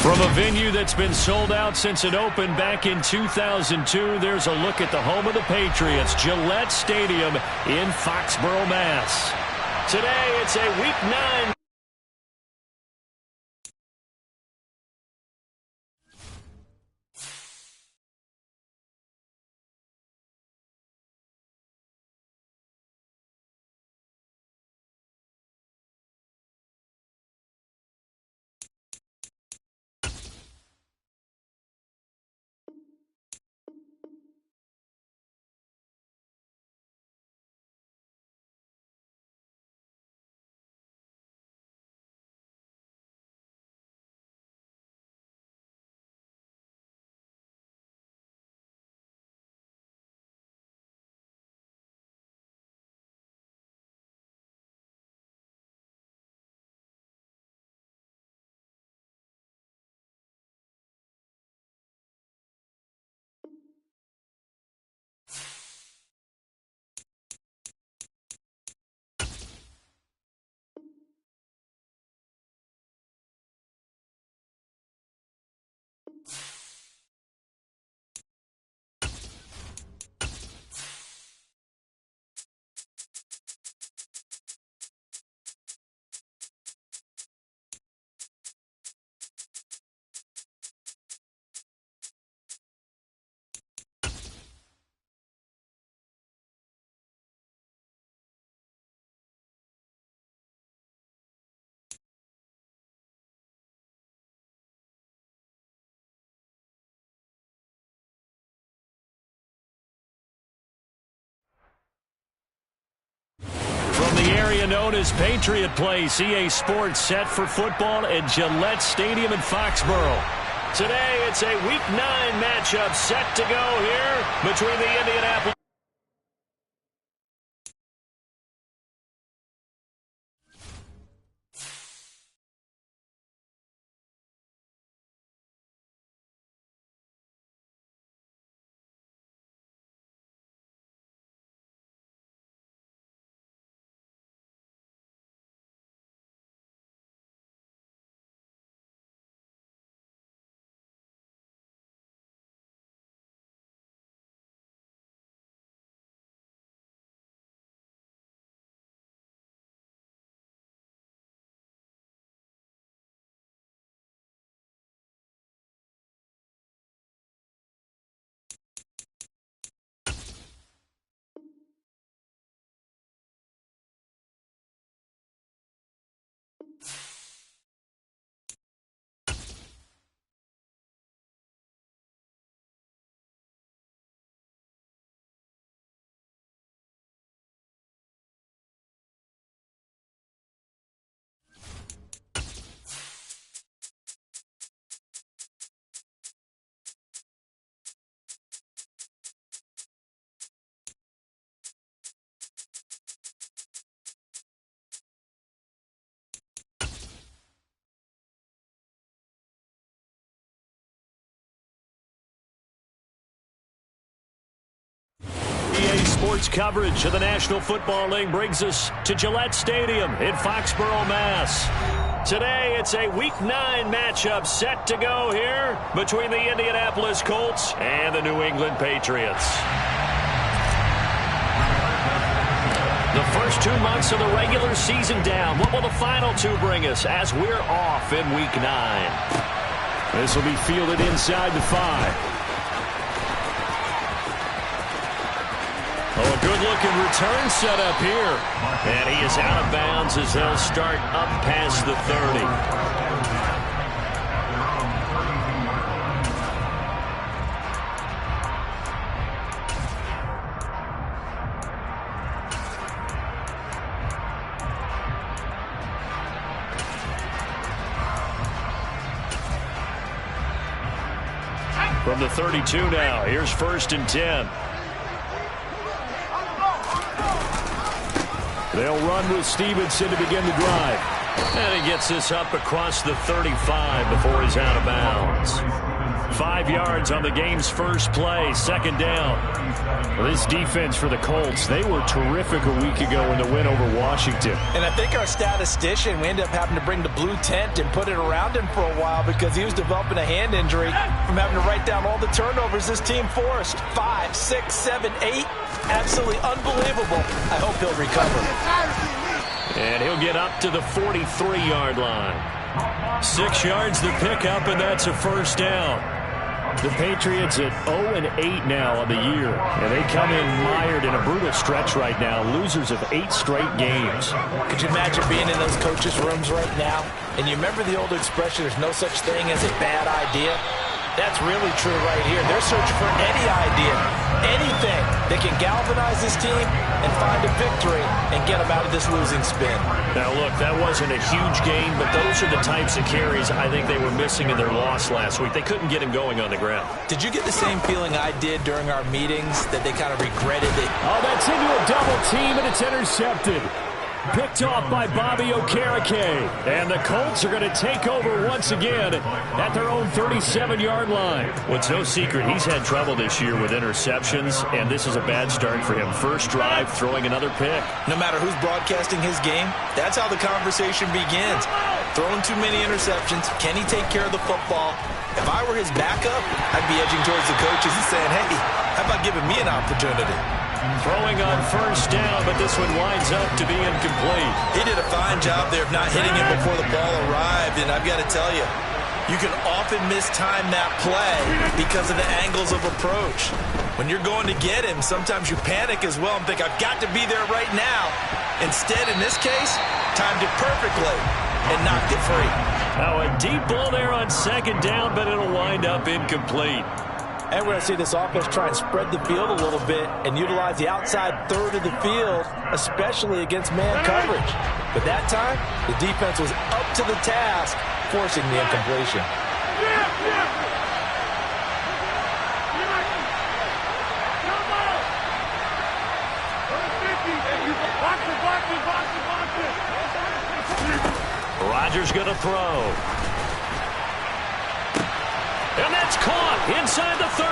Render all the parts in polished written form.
From a venue that's been sold out since it opened back in 2002, there's a look at the home of the Patriots, Gillette Stadium in Foxborough, Mass. Today, it's a Week 9. From the area known as Patriot Place, EA Sports set for football at Gillette Stadium in Foxborough. Today, it's a Week 9 matchup set to go here between the Indianapolis. EA Sports coverage of the National Football League brings us to Gillette Stadium in Foxborough, Mass. Today, it's a Week 9 matchup set to go here between the Indianapolis Colts and the New England Patriots. The first 2 months of the regular season down. What will the final 2 bring us as we're off in Week 9? This will be fielded inside the 5. Oh, a good-looking return set up here. And he is out of bounds as they'll start up past the 30. From the 32 now, here's 1st and 10. They'll run with Stevenson to begin the drive. And he gets this up across the 35 before he's out of bounds. 5 yards on the game's first play, second down. Well, this defense for the Colts, they were terrific a week ago in the win over Washington. And I think our statistician, we ended up having to bring the blue tent and put it around him for a while because he was developing a hand injury from having to write down all the turnovers this team forced. 5, 6, 7, 8. Absolutely unbelievable. I hope he'll recover. And he'll get up to the 43-yard line. 6 yards to pick up, and that's a first down. The Patriots at 0-8 now on the year, and they come in mired in a brutal stretch right now, losers of 8 straight games. Could you imagine being in those coaches' rooms right now? And you remember the old expression, there's no such thing as a bad idea? That's really true right here. They're searching for any idea, anything that can galvanize this team and find a victory and get them out of this losing spin. Now, look, that wasn't a huge game, but those are the types of carries I think they were missing in their loss last week. They couldn't get him going on the ground. Did you get the same feeling I did during our meetings, that they kind of regretted it? Oh, that's into a double team, and it's intercepted. Picked off by Bobby Okereke. And the Colts are going to take over once again at their own 37-yard line. Well, it's no secret he's had trouble this year with interceptions, and this is a bad start for him. First drive, throwing another pick. No matter who's broadcasting his game, that's how the conversation begins. Throwing too many interceptions. Can he take care of the football? If I were his backup, I'd be edging towards the coaches and saying, hey, how about giving me an opportunity? Throwing on first down, but this one winds up to be incomplete. He did a fine job there of not hitting it before the ball arrived, and I've got to tell you, you can often mistime that play because of the angles of approach. When you're going to get him, sometimes you panic as well and think, I've got to be there right now. Instead, in this case, timed it perfectly and knocked it free. Now a deep ball there on second down, but it'll wind up incomplete. And we're going to see this offense try and spread the field a little bit and utilize the outside third of the field, especially against man coverage. But that time, the defense was up to the task, forcing the incompletion. Rodgers going to throw. And that's caught inside the 30.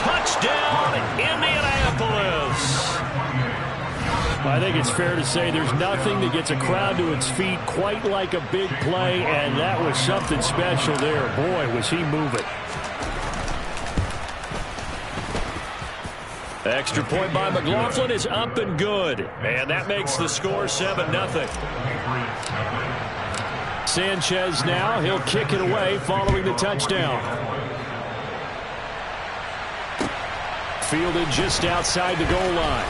Touchdown, Indianapolis. I think it's fair to say there's nothing that gets a crowd to its feet quite like a big play, and that was something special there. Boy, was he moving. Extra point by McLaughlin is up and good. And that makes the score 7-0. Sanchez now, he'll kick it away following the touchdown. Fielded just outside the goal line.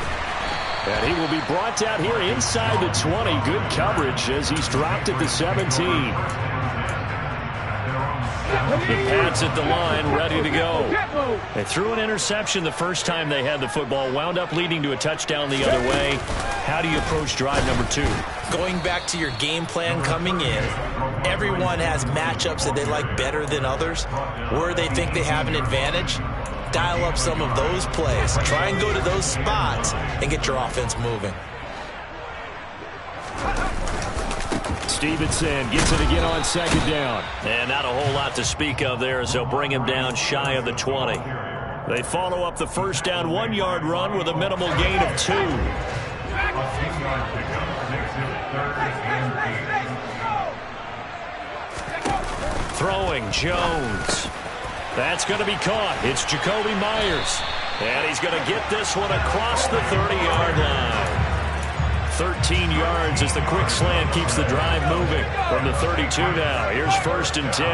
And he will be brought down here inside the 20. Good coverage as he's dropped at the 17. The Pats at the line, ready to go. They threw an interception the first time they had the football, wound up leading to a touchdown the other way. How do you approach drive number 2? Going back to your game plan coming in, everyone has matchups that they like better than others, where they think they have an advantage. Dial up some of those plays. Try and go to those spots and get your offense moving. Stevenson gets it again on second down. And not a whole lot to speak of there as they'll bring him down shy of the 20. They follow up the first down 1-yard run with a minimal gain of 2. Throwing Jones. That's going to be caught. It's Jakobi Meyers. And he's going to get this one across the 30-yard line. 13 yards as the quick slant keeps the drive moving from the 32 now. Here's 1st and 10.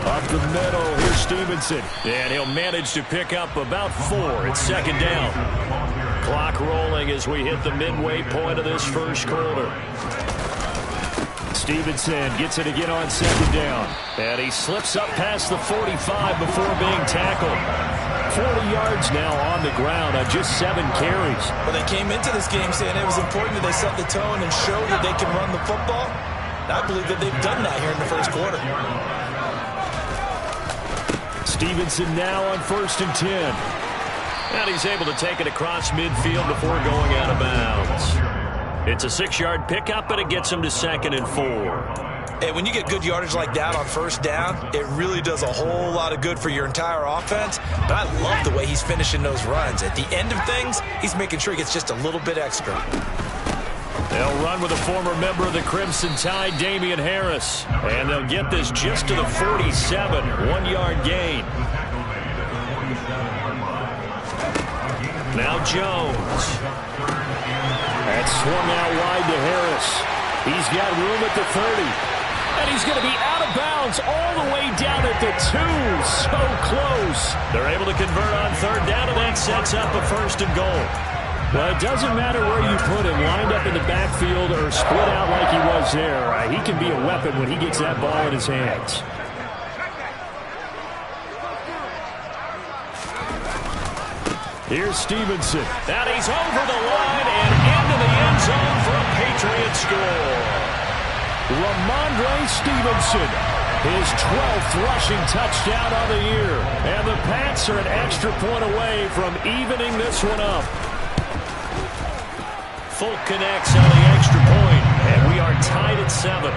Up the middle, here's Stevenson. And he'll manage to pick up about 4. It's second down. Clock rolling as we hit the midway point of this first quarter. Stevenson gets it again on second down. And he slips up past the 45 before being tackled. 40 yards now on the ground on just 7 carries. Well, they came into this game saying it was important that they set the tone and show that they can run the football. And I believe that they've done that here in the first quarter. Stevenson now on 1st and 10. And he's able to take it across midfield before going out of bounds. It's a 6-yard pickup, and it gets him to 2nd and 4. And when you get good yardage like that on first down, it really does a whole lot of good for your entire offense. But I love the way he's finishing those runs. At the end of things, he's making sure he gets just a little bit extra. They'll run with a former member of the Crimson Tide, Damian Harris. And they'll get this just to the 47, 1-yard gain. Now Jones. That's swung out wide to Harris. He's got room at the 30. And he's going to be out of bounds all the way down at the 2. So close. They're able to convert on 3rd down, and that sets up a 1st and goal. Well, it doesn't matter where you put him, lined up in the backfield or split out like he was there. He can be a weapon when he gets that ball in his hands. Here's Stevenson. And he's over the line and into the end zone for a Patriot score. Ramondre Stevenson, his 12th rushing touchdown on the year. And the Pats are an extra point away from evening this one up. Folk connects on the extra point, and we are tied at 7.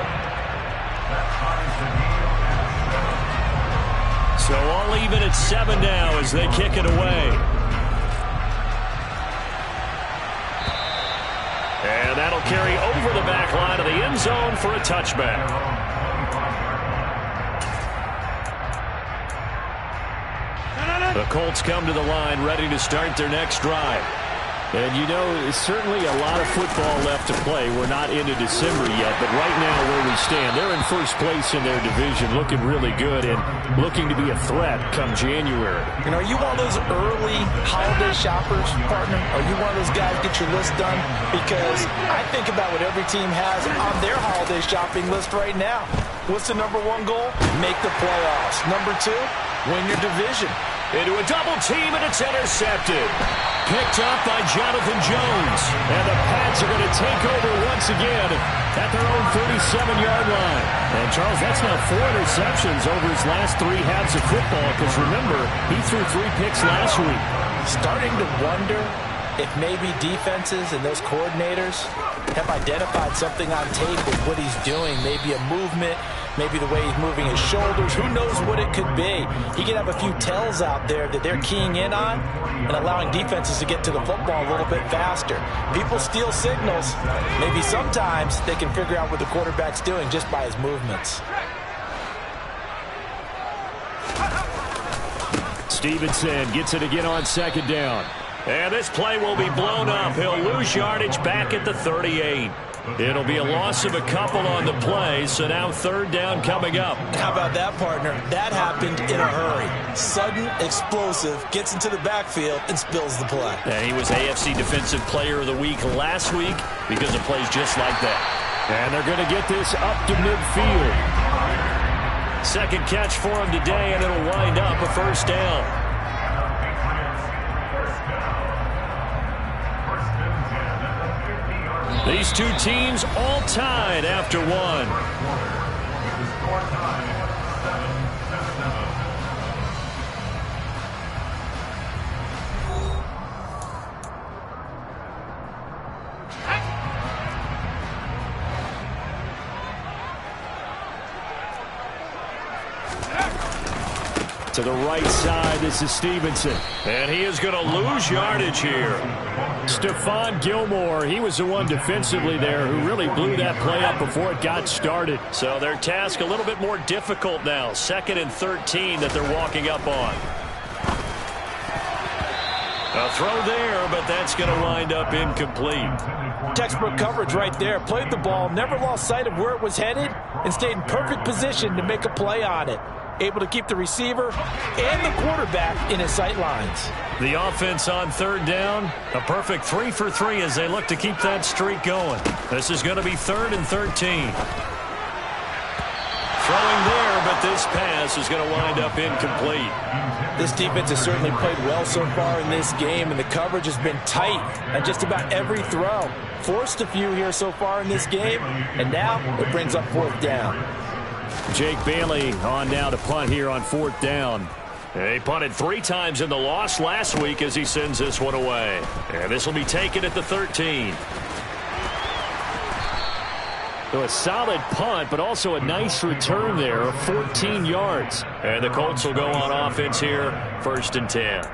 So all even at 7 now as they kick it away. And that'll carry over the back line of the end zone for a touchback. The Colts come to the line ready to start their next drive. And, you know, there's certainly a lot of football left to play. We're not into December yet, but right now where we stand, they're in first place in their division, looking really good and looking to be a threat come January. And are you one of those early holiday shoppers, partner? Are you one of those guys get your list done? Because I think about what every team has on their holiday shopping list right now. What's the number 1 goal? Make the playoffs. Number 2, win your division. Into a double team, and it's intercepted. Picked up by Jonathan Jones. And the Pats are going to take over once again at their own 37-yard line. And, Charles, that's now 4 interceptions over his last 3 halves of football. Because, remember, he threw 3 picks last week. Starting to wonder if maybe defenses and those coordinators have identified something on tape with what he's doing. Maybe a movement, maybe the way he's moving his shoulders. Who knows what it could be? He could have a few tells out there that they're keying in on and allowing defenses to get to the football a little bit faster. People steal signals. Maybe sometimes they can figure out what the quarterback's doing just by his movements. Stevenson gets it again on 2nd down. And this play will be blown up. He'll lose yardage back at the 38. It'll be a loss of a couple on the play, so now 3rd down coming up. How about that, partner? That happened in a hurry. Sudden, explosive, gets into the backfield and spills the play. And he was AFC Defensive Player of the Week last week because of plays just like that. And they're going to get this up to midfield. 2nd catch for him today, and it'll wind up a 1st down. These two teams all tied after 1. To the right side, this is Stevenson. And he is going to lose yardage here. Stephon Gilmore, he was the one defensively there who really blew that play up before it got started. So their task a little bit more difficult now. 2nd and 13 that they're walking up on. A throw there, but that's going to wind up incomplete. Textbook coverage right there. Played the ball, never lost sight of where it was headed, and stayed in perfect position to make a play on it. Able to keep the receiver and the quarterback in his sight lines. The offense on 3rd down, a perfect 3 for 3 as they look to keep that streak going. This is going to be 3rd and 13. Throwing there, but this pass is going to wind up incomplete. This defense has certainly played well so far in this game, and the coverage has been tight on just about every throw. Forced a few here so far in this game, and now it brings up 4th down. Jake Bailey on now to punt here on 4th down. He punted 3 times in the loss last week as he sends this one away. And this will be taken at the 13. So a solid punt, but also a nice return there of 14 yards. And the Colts will go on offense here, 1st and 10.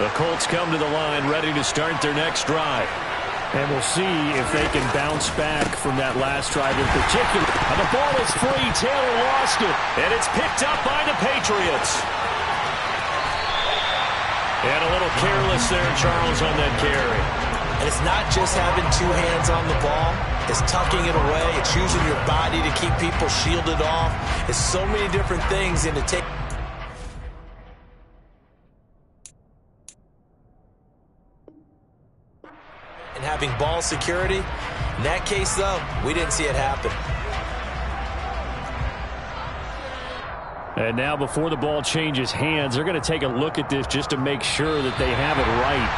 The Colts come to the line ready to start their next drive. And we'll see if they can bounce back from that last drive in particular. And the ball is free. Taylor lost it. And it's picked up by the Patriots. And a little careless there, Charles, on that carry. And it's not just having 2 hands on the ball. It's tucking it away. It's using your body to keep people shielded off. It's so many different things in the take. And having ball security. In that case, though, we didn't see it happen. And now before the ball changes hands, they're going to take a look at this just to make sure that they have it right.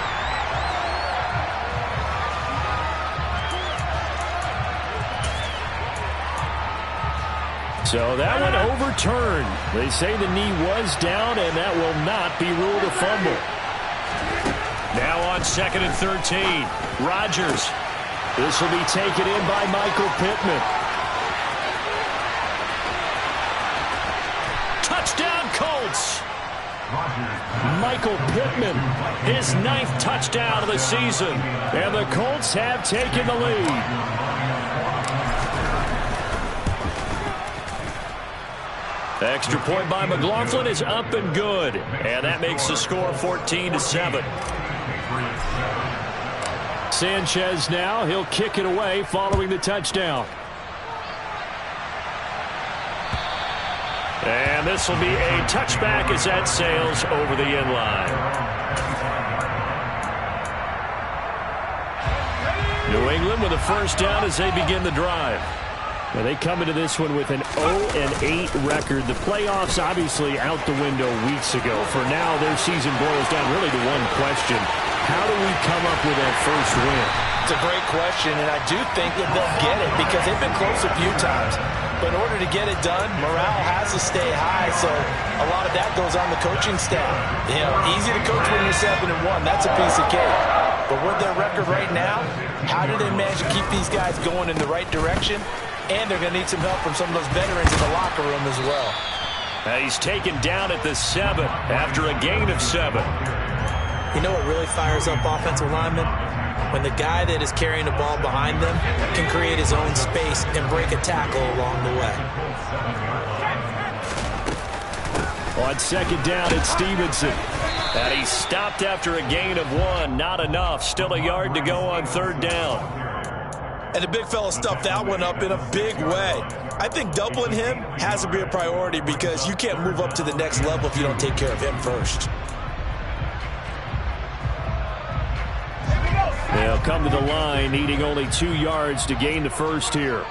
So that one overturned. They say the knee was down, and that will not be ruled a fumble. Now on 2nd and 13. Rodgers. This will be taken in by Michael Pittman. Touchdown, Colts. Michael Pittman, his 9th touchdown of the season. And the Colts have taken the lead. Extra point by McLaughlin is up and good. And that makes the score 14-7. Sanchez now, he'll kick it away following the touchdown. And this will be a touchback as that sails over the end line. New England with a 1st down as they begin the drive. Now they come into this one with an 0-8 record. The playoffs obviously out the window weeks ago. For now, their season boils down really to one question. How do we come up with that first win? It's a great question, and I do think that they'll get it because they've been close a few times. But in order to get it done, morale has to stay high, so a lot of that goes on the coaching staff. You know, easy to coach when you're 7-1. That's a piece of cake. But with their record right now, how do they manage to keep these guys going in the right direction? And they're going to need some help from some of those veterans in the locker room as well. He's taken down at the 7 after a gain of 7. You know what really fires up offensive linemen? When the guy that is carrying the ball behind them can create his own space and break a tackle along the way. On 2nd down, it's Stevenson. And he stopped after a gain of 1. Not enough. Still a yard to go on 3rd down. And the big fella stuffed that one up in a big way. I think doubling him has to be a priority because you can't move up to the next level if you don't take care of him first. They'll come to the line, needing only 2 yards to gain the first here.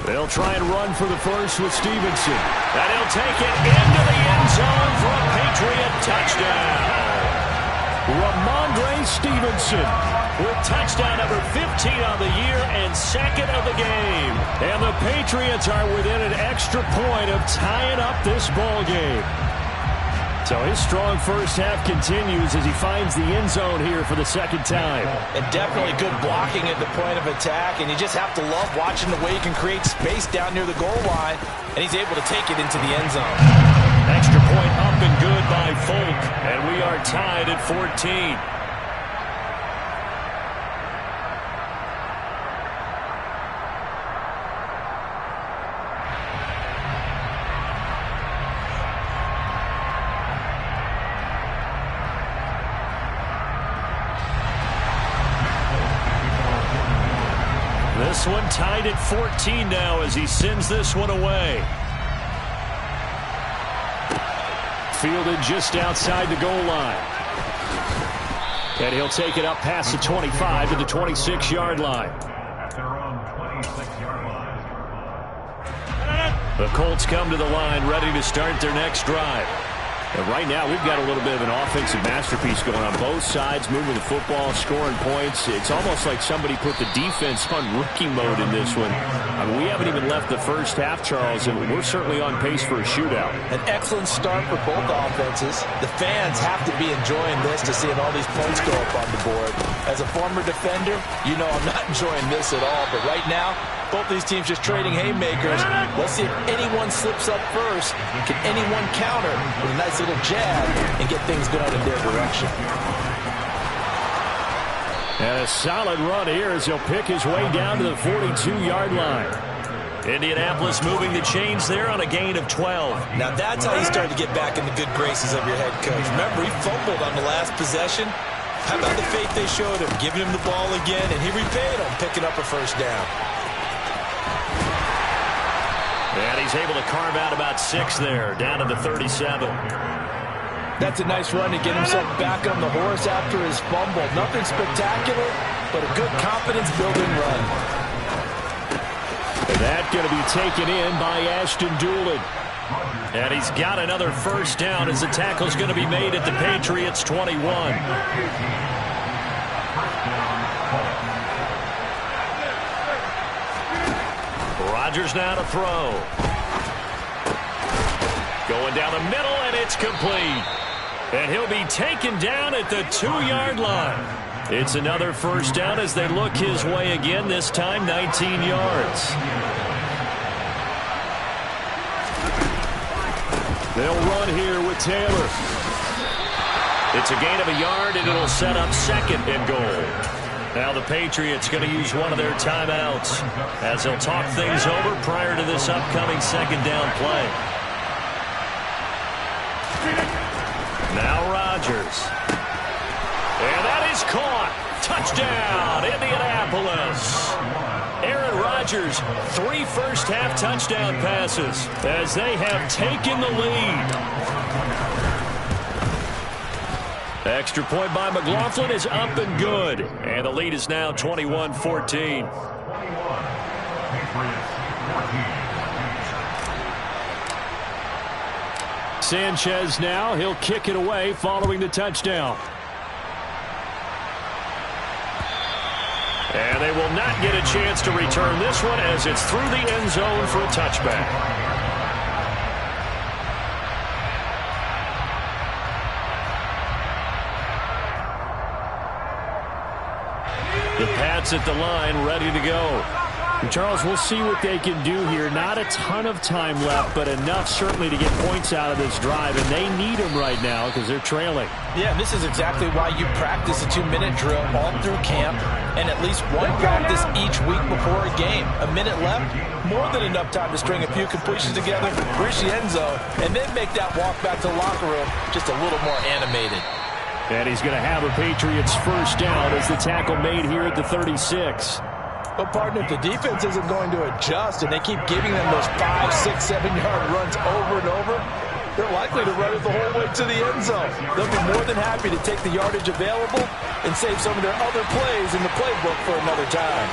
They'll try and run for the first with Stevenson. And he'll take it into the end zone for a Patriot touchdown. Ramondre Stevenson with touchdown number 15 on the year and 2nd of the game. And the Patriots are within an extra point of tying up this ball game. So his strong first half continues as he finds the end zone here for the 2nd time. And definitely good blocking at the point of attack. And you just have to love watching the way he can create space down near the goal line. And he's able to take it into the end zone. Extra point up and good by Folk. And we are tied at 14. This one tied at 14 now as he sends this one away. Fielded just outside the goal line. And he'll take it up past the 25 to the 26-yard line. The Colts come to the line ready to start their next drive. And right now, we've got a little bit of an offensive masterpiece going on both sides, moving the football, scoring points. It's almost like somebody put the defense on rookie mode in this one. I mean, we haven't even left the first half, Charles, and we're certainly on pace for a shootout. An excellent start for both offenses. The fans have to be enjoying this to seeing all these points go up on the board. As a former defender, you know I'm not enjoying this at all, but right now, both these teams just trading haymakers. Let's see if anyone slips up first. Can anyone counter with a nice little jab and get things going in their direction? And a solid run here as he'll pick his way down to the 42-yard line. Indianapolis moving the chains there on a gain of 12. Now that's how you start to get back in the good graces of your head coach. Remember, he fumbled on the last possession. How about the faith they showed him, giving him the ball again, and he repaid him, picking up a first down. And he's able to carve out about 6 there, down to the 37. That's a nice run to get himself back on the horse after his fumble. Nothing spectacular, but a good confidence-building run. And that's going to be taken in by Ashton Dulin. And he's got another first down as the tackle's going to be made at the Patriots' 21. Rodgers now to throw. Going down the middle, and it's complete. And he'll be taken down at the 2-yard line. It's another first down as they look his way again, this time 19 yards. They'll run here with Taylor. It's a gain of a yard, and it'll set up 2nd and goal. Now the Patriots going to use one of their timeouts as they'll talk things over prior to this upcoming 2nd down play. Now Rodgers. And that is caught. Touchdown, Indianapolis. Aaron Rodgers, 3 first-half touchdown passes as they have taken the lead. Extra point by McLaughlin is up and good. And the lead is now 21-14. Sanchez now. He'll kick it away following the touchdown. And they will not get a chance to return this one as it's through the end zone for a touchback. The Pats at the line, ready to go. And Charles, we'll see what they can do here. Not a ton of time left, but enough certainly to get points out of this drive, and they need them right now because they're trailing. Yeah, this is exactly why you practice a 2-minute drill all through camp and at least one practice each week before a game. A minute left, more than enough time to string a few completions together, reach the end zone, and then make that walk back to the locker room just a little more animated. And he's going to have a Patriots first down as the tackle made here at the 36. But, partner, if the defense isn't going to adjust and they keep giving them those 5, 6, 7-yard runs over and over, they're likely to run it the whole way to the end zone. They'll be more than happy to take the yardage available and save some of their other plays in the playbook for another time.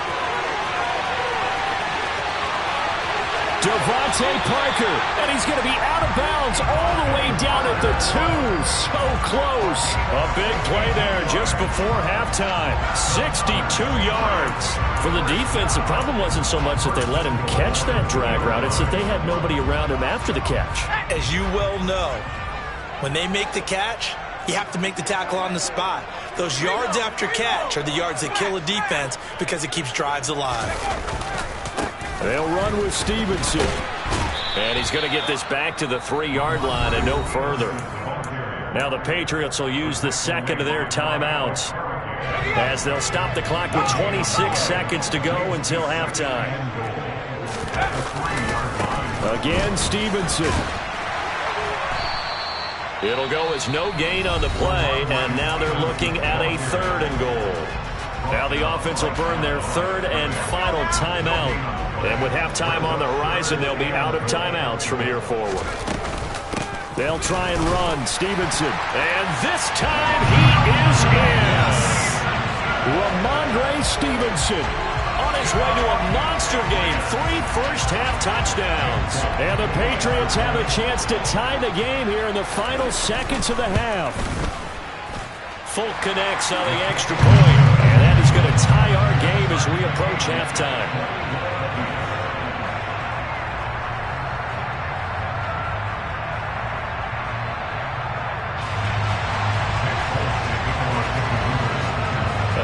Devontae Parker, and he's going to be out of bounds all the way down at the 2. So close. A big play there just before halftime. 62 yards. For the defense, the problem wasn't so much that they let him catch that drag route. It's that they had nobody around him after the catch. As you well know, when they make the catch, you have to make the tackle on the spot. Those yards after catch are the yards that kill a defense because it keeps drives alive. They'll run with Stevenson. And he's going to get this back to the 3-yard line and no further. Now the Patriots will use the second of their timeouts as they'll stop the clock with 26 seconds to go until halftime. Again, Stevenson. It'll go as no gain on the play, and now they're looking at a 3rd and goal. Now the offense will burn their 3rd and final timeout. And with halftime on the horizon, they'll be out of timeouts from here forward. They'll try and run. Stevenson. And this time he is in. Ramondre Stevenson on a its way to a monster game. 3 first-half touchdowns. And the Patriots have a chance to tie the game here in the final seconds of the half. Folk connects on the extra point. And that is going to tie our game as we approach halftime.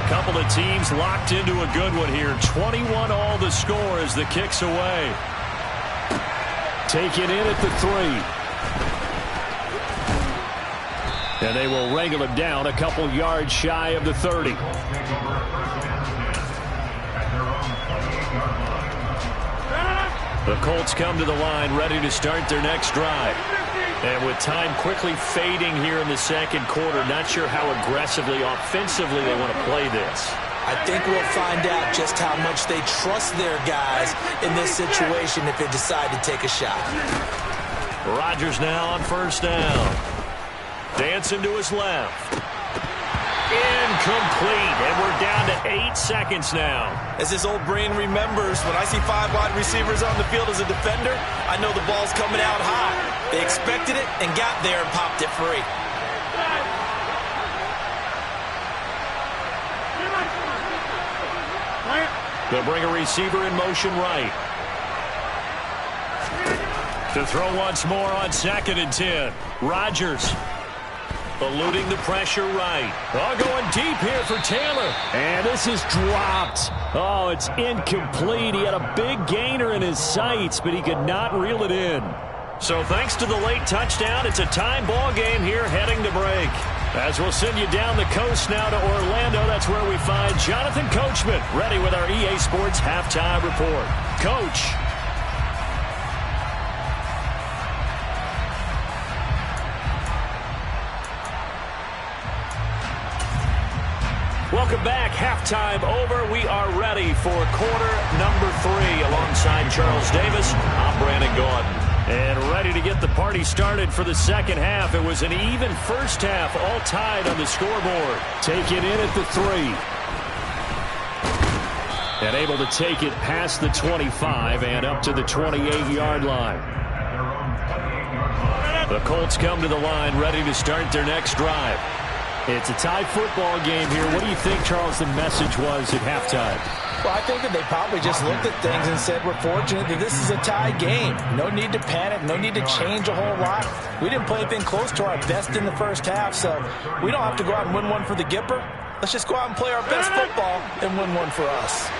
Couple of teams locked into a good one here. 21 all the score as the kick's away. Take it in at the 3. And they will wrangle him down a couple yards shy of the 30. The Colts come to the line ready to start their next drive. And with time quickly fading here in the second quarter, not sure how aggressively, offensively they want to play this. I think we'll find out just how much they trust their guys in this situation if they decide to take a shot. Rodgers now on first down. Dancing to his left. Incomplete, and we're down to 8 seconds now. As his old brain remembers, when I see 5 wide receivers on the field as a defender, I know the ball's coming out high. They expected it and got there and popped it free. They'll bring a receiver in motion right. To throw once more on 2nd and 10. Rodgers. Eluding the pressure right. Oh, going deep here for Taylor. And this is dropped. Oh, it's incomplete. He had a big gainer in his sights, but he could not reel it in. So thanks to the late touchdown, it's a time ball game here heading to break. As we'll send you down the coast now to Orlando, that's where we find Jonathan Coachman, ready with our EA Sports Halftime Report. Coach. Welcome back. Halftime over. We are ready for quarter number 3 alongside Charles Davis. I'm Brandon Gaudin. And ready to get the party started for the second half. It was an even first half, all tied on the scoreboard. Take it in at the 3. And able to take it past the 25 and up to the 28-yard line. The Colts come to the line ready to start their next drive. It's a tie football game here. What do you think, Charles, the message was at halftime? Well, I think that they probably just looked at things and said, we're fortunate that this is a tie game. No need to panic. No need to change a whole lot. We didn't play anything close to our best in the first half, so we don't have to go out and win one for the Gipper. Let's just go out and play our best football and win one for us.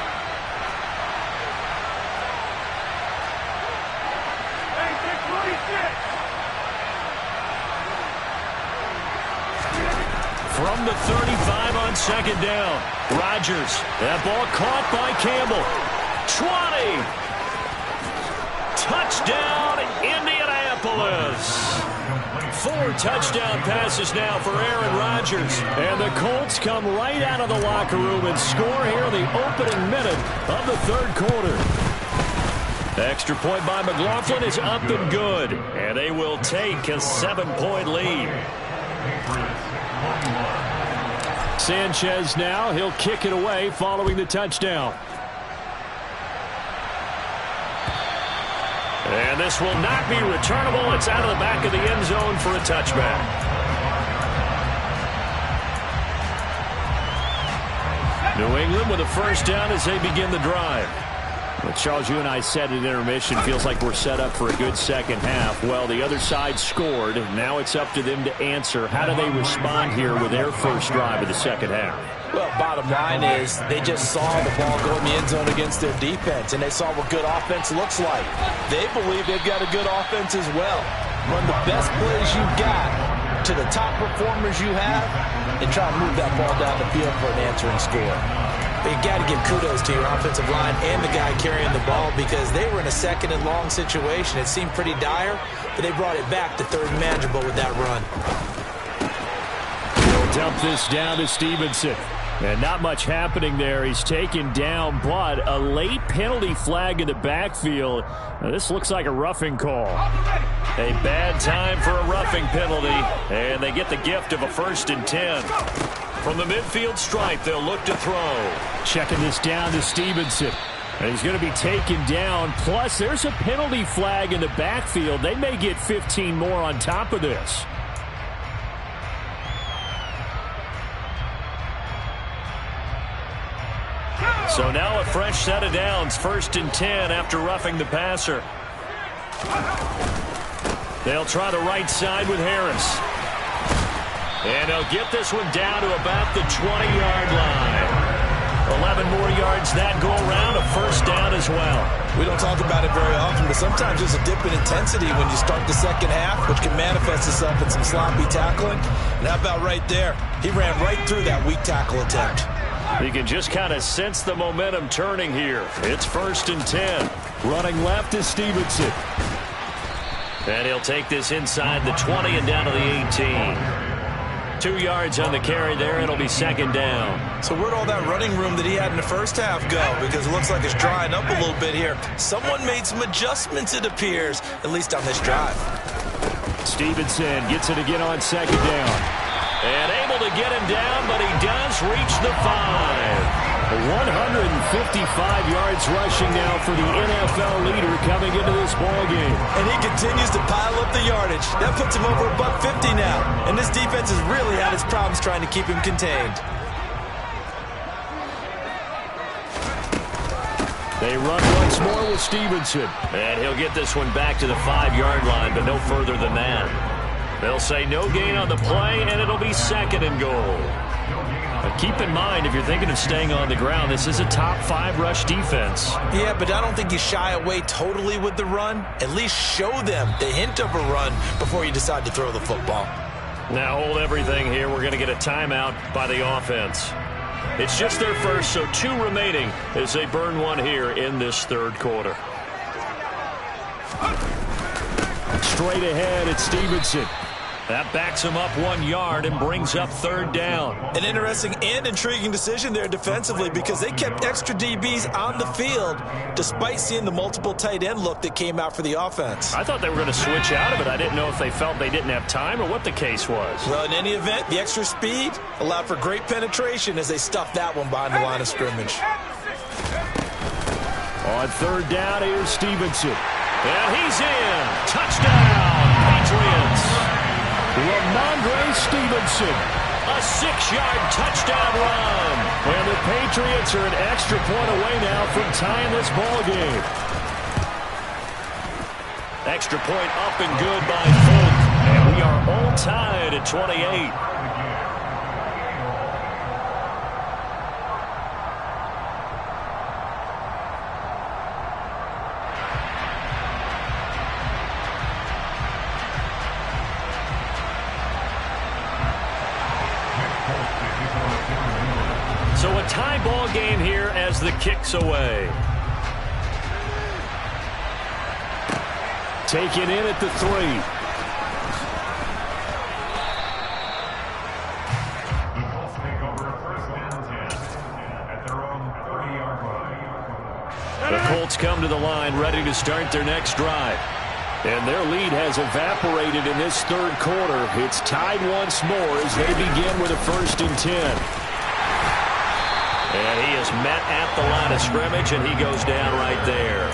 From the 35 on 2nd down. Rodgers. That ball caught by Campbell. 20. Touchdown, Indianapolis. 4 touchdown passes now for Aaron Rodgers. And the Colts come right out of the locker room and score here in the opening minute of the third quarter. Extra point by McLaughlin is up and good. And they will take a 7-point lead. Sanchez now, he'll kick it away following the touchdown. And this will not be returnable. It's out of the back of the end zone for a touchback. New England with a first down as they begin the drive. Well, Charles, you and I said at intermission, feels like we're set up for a good second half. Well, the other side scored. Now it's up to them to answer. How do they respond here with their first drive of the second half? Well, bottom line is they just saw the ball go in the end zone against their defense, and they saw what good offense looks like. They believe they've got a good offense as well. Run the best plays you've got to the top performers you have and try to move that ball down the field for an answering score. But you got to give kudos to your offensive line and the guy carrying the ball because they were in a second and long situation. It seemed pretty dire, but they brought it back to third and manageable with that run. They'll dump this down to Stevenson. And not much happening there. He's taken down, but a late penalty flag in the backfield. Now, this looks like a roughing call. A bad time for a roughing penalty, and they get the gift of a 1st and 10. From the midfield stripe, they'll look to throw. Checking this down to Stevenson. And he's going to be taken down. Plus, there's a penalty flag in the backfield. They may get 15 more on top of this. So now a fresh set of downs. 1st and 10 after roughing the passer. They'll try the right side with Harris. And he'll get this one down to about the 20-yard line. 11 more yards that go around, a first down as well. We don't talk about it very often, but sometimes there's a dip in intensity when you start the second half, which can manifest itself in some sloppy tackling. And how about right there? He ran right through that weak tackle attempt. You can just kind of sense the momentum turning here. It's 1st and 10. Running left is Stevenson. And he'll take this inside the 20 and down to the 18. 2 yards on the carry there. It'll be 2nd down. So where'd all that running room that he had in the first half go? Because it looks like it's drying up a little bit here. Someone made some adjustments, it appears, at least on this drive. Stevenson gets it again on 2nd down. And able to get him down, but he does reach the 5. 155 yards rushing now for the NFL leader coming into this ballgame. And he continues to pile up the yardage. That puts him over $150 now. And this defense has really had its problems trying to keep him contained. They run once more with Stevenson. And he'll get this one back to the 5-yard line, but no further than that. They'll say no gain on the play, and it'll be 2nd and goal. But keep in mind, if you're thinking of staying on the ground, this is a top 5 rush defense. Yeah, but I don't think you shy away totally with the run. At least show them the hint of a run before you decide to throw the football. Now hold everything here. We're going to get a timeout by the offense. It's just their first, so 2 remaining as they burn one here in this 3rd quarter. Straight ahead, it's Stevenson. That backs him up 1 yard and brings up 3rd down. An interesting and intriguing decision there defensively because they kept extra DBs on the field despite seeing the multiple tight end look that came out for the offense. I thought they were going to switch out of it. I didn't know if they felt they didn't have time or what the case was. Well, in any event, the extra speed allowed for great penetration as they stuffed that one behind the line of scrimmage. On 3rd down, here's Stevenson. And he's in. Touchdown, Patriots. Ramondre Stevenson. A 6-yard touchdown run. And the Patriots are an extra point away now from tying this ball game. Extra point up and good by Folk. And we are all tied at 28. So a tie ball game here as the kick's away. Taken in at the 3. The Colts come to the line ready to start their next drive. And their lead has evaporated in this 3rd quarter. It's tied once more as they begin with a 1st and 10. And he is met at the line of scrimmage, and he goes down right there.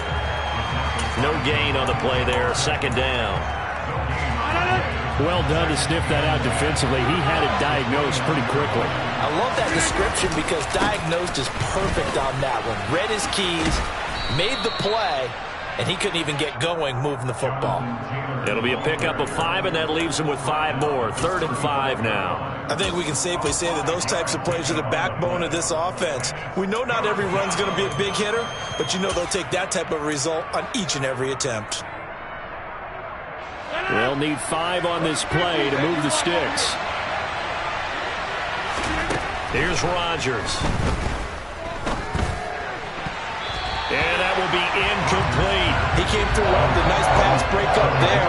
No gain on the play there. 2nd down. Well done to sniff that out defensively. He had it diagnosed pretty quickly. I love that description because diagnosed is perfect on that one. Read his keys, made the play, and he couldn't even get going moving the football. It'll be a pickup of 5, and that leaves him with 5 more. 3rd and 5 now. I think we can safely say that those types of plays are the backbone of this offense. We know not every run's going to be a big hitter, but you know they'll take that type of result on each and every attempt. They'll need 5 on this play to move the sticks. Here's Rodgers. And that will be incomplete. He came through well with a nice pass break up there.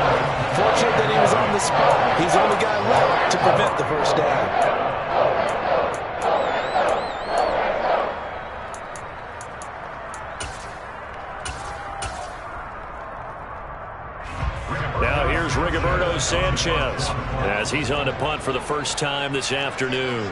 Fortunate that he was on the spot. He's the only guy left to prevent the first down. Now here's Rigoberto Sanchez as he's on to punt for the first time this afternoon.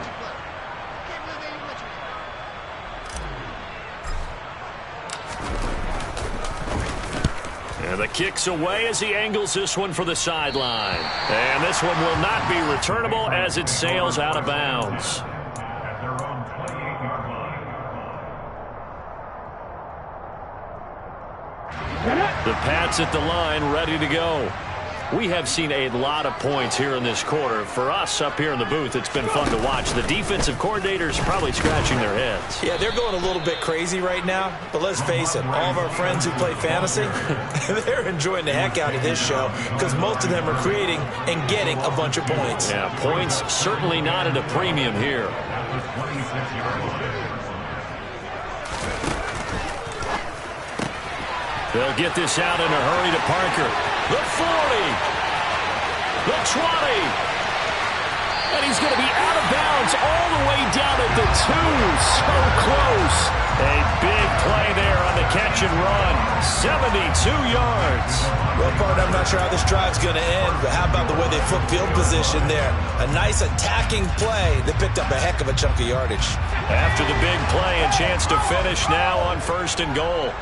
And the kick's away as he angles this one for the sideline. And this one will not be returnable as it sails out of bounds. The Pats at the line, ready to go. We have seen a lot of points here in this quarter. For us up here in the booth, it's been fun to watch. The defensive coordinators probably scratching their heads. Yeah, they're going a little bit crazy right now. But let's face it, all of our friends who play fantasy, they're enjoying the heck out of this show because most of them are creating and getting a bunch of points. Yeah, points certainly not at a premium here. They'll get this out in a hurry to Parker. The 40. The 20. And he's going to be out of bounds all the way down at the 2. So close. A big play there on the catch and run. 72 yards. Well, partner, I'm not sure how this drive's going to end, but how about the way they flip field position there? A nice attacking play that picked up a heck of a chunk of yardage. After the big play, a chance to finish now on 1st and goal.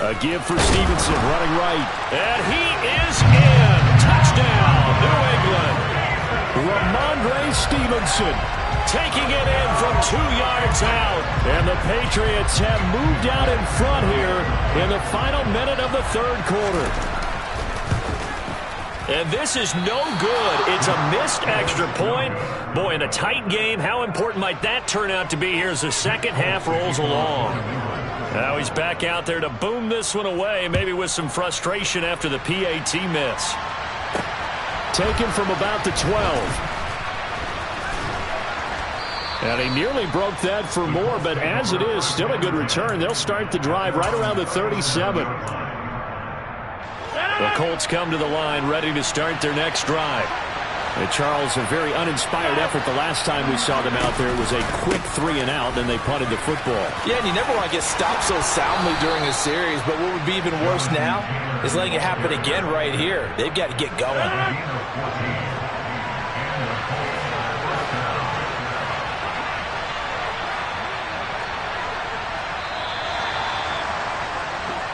A give for Stevenson, running right. And he is in. Touchdown, New England. Ramondre Stevenson taking it in from 2 yards out. And the Patriots have moved out in front here in the final minute of the 3rd quarter. And this is no good. It's a missed extra point. Boy, in a tight game, how important might that turn out to be here as the second half rolls along? Now he's back out there to boom this one away, maybe with some frustration after the PAT miss. Taken from about the 12. And he nearly broke that for more, but as it is, still a good return. They'll start the drive right around the 37. The Colts come to the line, ready to start their next drive. And Charles, a very uninspired effort the last time we saw them out there. It was a quick 3 and out, and they punted the football. Yeah, and you never want to get stopped so soundly during a series, but what would be even worse now is letting it happen again right here. They've got to get going.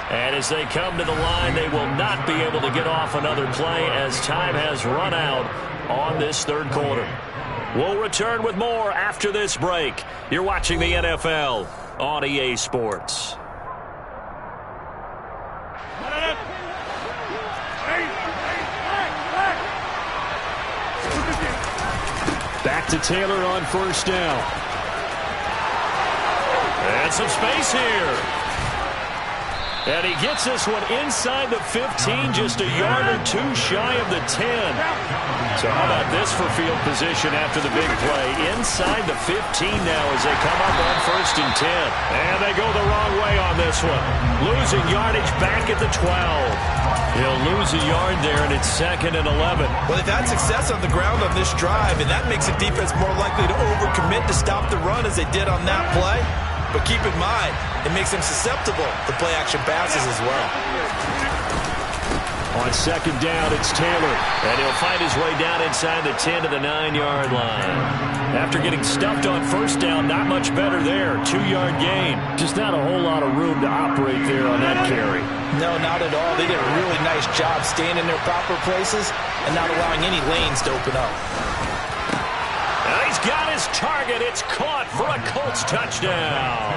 And as they come to the line, they will not be able to get off another play as time has run out on this 3rd quarter. We'll return with more after this break. You're watching the NFL on EA Sports. Back to Taylor on 1st down. And some space here. And he gets this one inside the 15, just a yard or 2 shy of the 10. So how about this for field position after the big play? Inside the 15 now as they come up on 1st and 10. And they go the wrong way on this one. Losing yardage back at the 12. He'll lose a yard there, and it's 2nd and 11. Well, they've had success on the ground on this drive, and that makes the defense more likely to overcommit to stop the run as they did on that play. But keep in mind, it makes them susceptible to play-action passes as well. On 2nd down, it's Taylor, and he'll find his way down inside the 10 to the 9-yard line. After getting stuffed on 1st down, not much better there. 2-yard gain. Just not a whole lot of room to operate there on that carry. No, not at all. They did a really nice job staying in their proper places and not allowing any lanes to open up. He's got his target. It's caught for a Colts touchdown.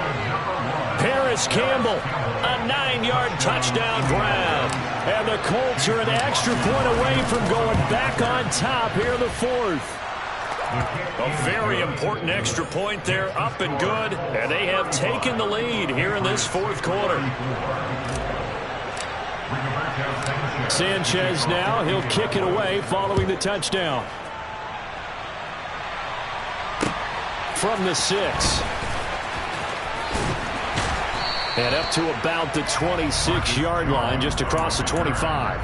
Paris Campbell, a 9-yard touchdown grab. And the Colts are an extra point away from going back on top here in the 4th. A very important extra point there, up and good. And they have taken the lead here in this 4th quarter. Sanchez now, he'll kick it away following the touchdown. From the 6. And up to about the 26-yard line, just across the 25.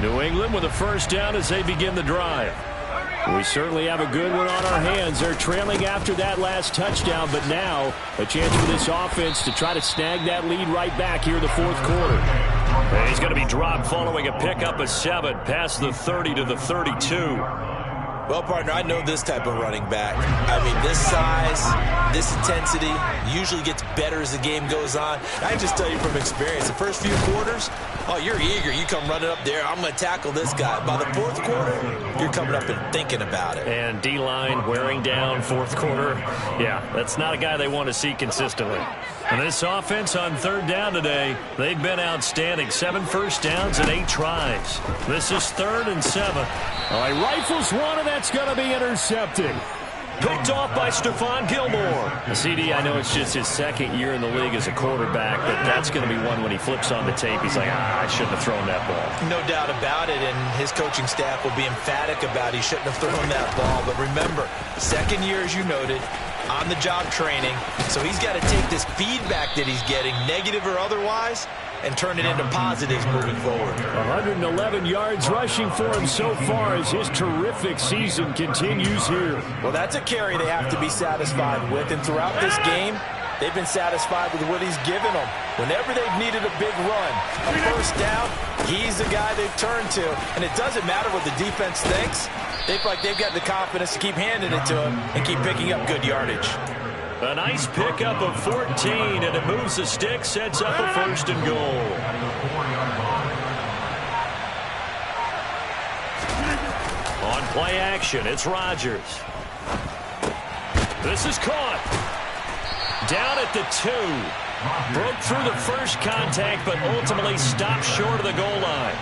New England with a 1st down as they begin the drive. We certainly have a good one on our hands. They're trailing after that last touchdown, but now a chance for this offense to try to snag that lead right back here in the 4th quarter. And he's going to be dropped following a pickup of 7 past the 30 to the 32. Well, partner, I know this type of running back. I mean, this size, this intensity usually gets better as the game goes on. I can just tell you from experience, the first few quarters, oh, you're eager. You come running up there, I'm going to tackle this guy. By the fourth quarter, you're coming up and thinking about it. And D-line wearing down fourth quarter. Yeah, that's not a guy they want to see consistently. And this offense on third down today, they've been outstanding. 7 first downs and 8 tries. This is 3rd and 7. All right, rifles one, and that's going to be intercepted. Picked off by Stephon Gilmore. CD, I know it's just his 2nd year in the league as a quarterback, but that's going to be one when he flips on the tape. He's like, I shouldn't have thrown that ball. No doubt about it, and his coaching staff will be emphatic about he shouldn't have thrown that ball. But remember, 2nd year, as you noted, on-the-job training, so he's got to take this feedback that he's getting, negative or otherwise, and turn it into positives moving forward. 111 yards rushing for him so far as his terrific season continues here. Well, that's a carry they have to be satisfied with, and throughout this game, they've been satisfied with what he's given them. Whenever they've needed a big run, a first down, he's the guy they've turned to, and it doesn't matter what the defense thinks. They feel like they've got the confidence to keep handing it to him and keep picking up good yardage. A nice pickup of 14, and it moves the stick, sets up a 1st and goal. On play action, it's Rodgers. This is caught. Down at the 2. Broke through the first contact, but ultimately stopped short of the goal line.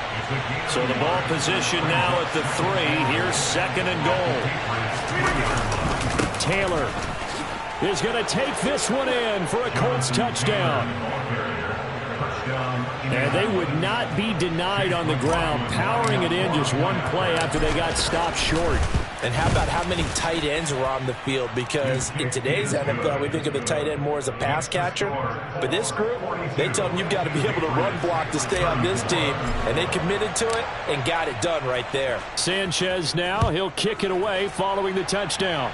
So the ball position now at the 3. Here's 2nd and goal. Taylor is going to take this one in for a Colts touchdown. And they would not be denied on the ground, powering it in just one play after they got stopped short. And how about how many tight ends were on the field? Because in today's NFL, we think of the tight end more as a pass catcher. But this group, they tell them you've got to be able to run block to stay on this team. And they committed to it and got it done right there. Sanchez now, he'll kick it away following the touchdown.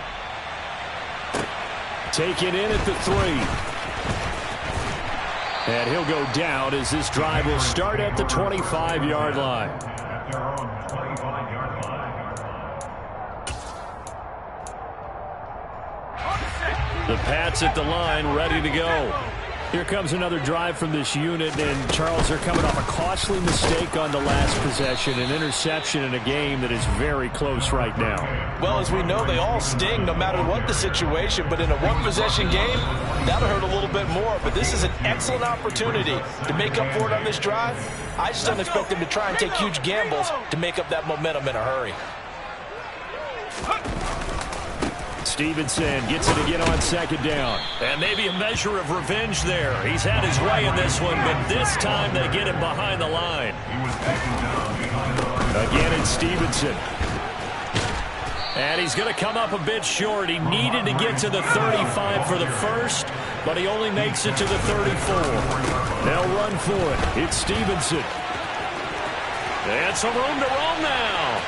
Taken in at the 3. And he'll go down as this drive will start at the 25-yard line. The Pats at the line, ready to go. Here comes another drive from this unit, and Charles, they're coming off a costly mistake on the last possession, an interception in a game that is very close right now. Well, as we know, they all sting no matter what the situation, but in a one-possession game, that'll hurt a little bit more. But this is an excellent opportunity to make up for it on this drive. I just don't expect them to try and take huge gambles to make up that momentum in a hurry. Stevenson gets it again on 2nd down. And maybe a measure of revenge there. He's had his way in this one, but this time they get him behind the line. Again, it's Stevenson. And he's going to come up a bit short. He needed to get to the 35 for the first, but he only makes it to the 34. They'll run for it. It's Stevenson. And some room to roam now.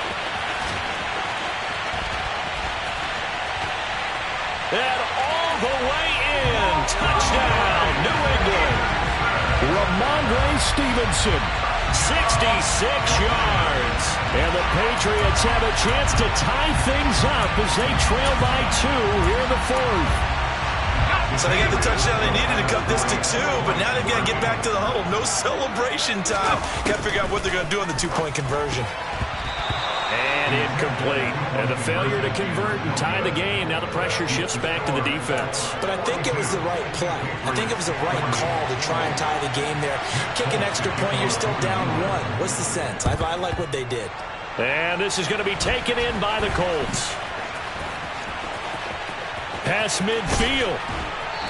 And all the way in. Touchdown, New England. Ramondre Stevenson. 66 yards. And the Patriots have a chance to tie things up as they trail by 2 here in the 4th. So they got the touchdown they needed to cut this to 2, but now they've got to get back to the huddle. No celebration time. Got to figure out what they're going to do on the 2-point conversion. And incomplete. And the failure to convert and tie the game. Now the pressure shifts back to the defense. But I think it was the right play. I think it was the right call to try and tie the game there. Kick an extra point, you're still down 1. What's the sense? I like what they did. And this is going to be taken in by the Colts. Pass midfield.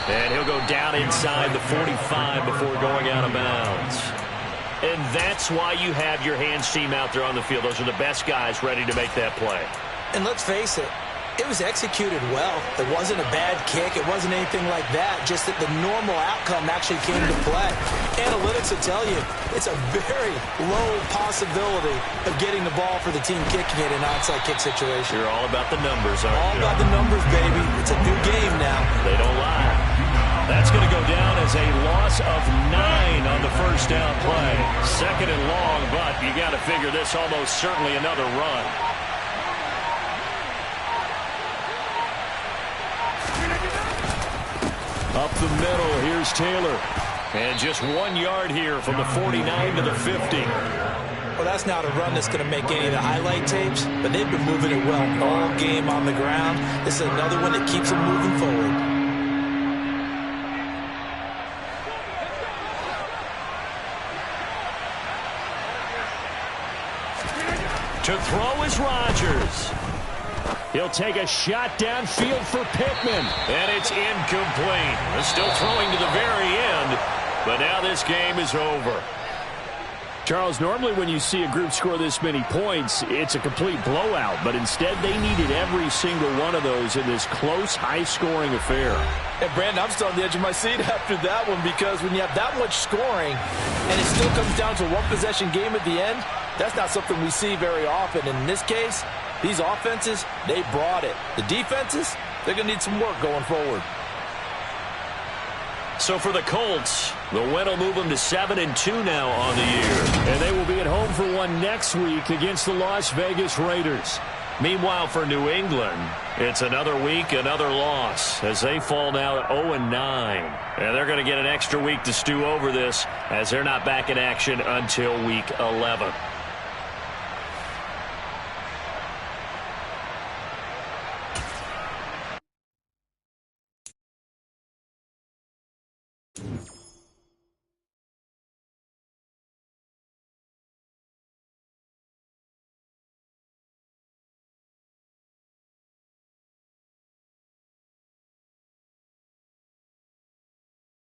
And he'll go down inside the 45 before going out of bounds. And that's why you have your hands team out there on the field. Those are the best guys ready to make that play. And let's face it, it was executed well. It wasn't a bad kick. It wasn't anything like that. Just that the normal outcome actually came to play. Analytics will tell you it's a very low possibility of getting the ball for the team kicking it in an onside kick situation. You're all about the numbers, aren't you? All about the numbers, baby. It's a new game now. They don't lie. That's going to go down as a loss of 9 on the first down play. 2nd and long, but you got to figure this almost certainly another run. Up the middle, here's Taylor. And just 1 yard here from the 49 to the 50. Well, that's not a run that's going to make any of the highlight tapes, but they've been moving it well all game on the ground. This is another one that keeps them moving forward. To throw is Rodgers. He'll take a shot downfield for Pittman. And it's incomplete. They're still throwing to the very end, but now this game is over. Charles, normally when you see a group score this many points, it's a complete blowout. But instead, they needed every single one of those in this close, high-scoring affair. And, Brandon, I'm still on the edge of my seat after that one because when you have that much scoring and it still comes down to a one-possession game at the end, that's not something we see very often. And in this case, these offenses, they brought it. The defenses, they're going to need some work going forward. So for the Colts, the win will move them to 7-2 now on the year. And they will be at home for one next week against the Las Vegas Raiders. Meanwhile, for New England, it's another week, another loss, as they fall now at 0-9. And they're going to get an extra week to stew over this, as they're not back in action until week 11.